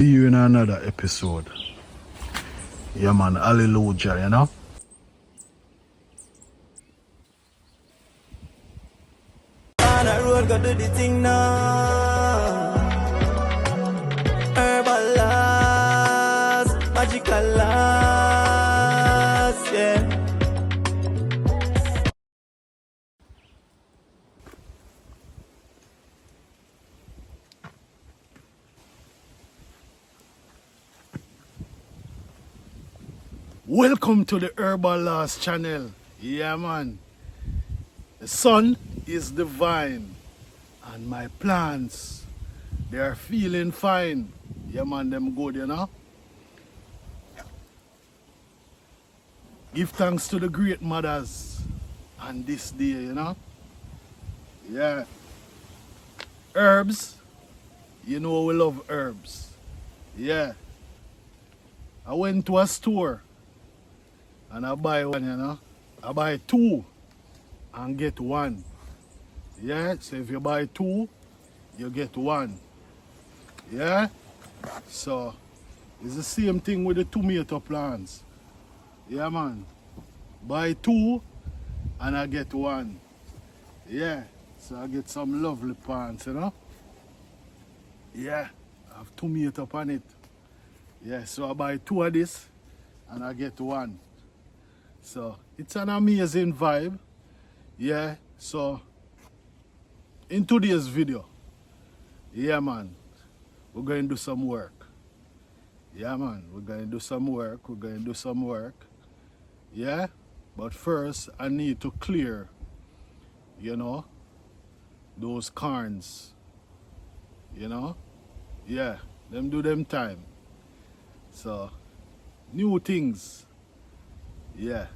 See you in another episode. Yeah, man, hallelujah, you know? On the road, go do the thing now. Herbal laws, magical laws, yeah. Welcome to the Herbal Laws channel. Yeah, man. The sun is divine, and my plants, they are feeling fine. Yeah, man, them good, you know? Give thanks to the great mothers on this day, you know? Yeah. Herbs, you know we love herbs. Yeah. I went to a store and I buy one, you know? I buy two and get one. Yeah, so if you buy two, you get one. Yeah? So it's the same thing with the tomato plants. Yeah, man. Buy two and I get one. Yeah. So I get some lovely plants, you know? Yeah. I have tomato on it. Yeah, so I buy two of this and I get one. So it's an amazing vibe. Yeah. So in today's video, yeah, man, we're going to do some work. Yeah, man, we're going to do some work. We're going to do some work. Yeah, but first I need to clear, you know, those corns. You know, yeah, them do them time. So new things. Yeah,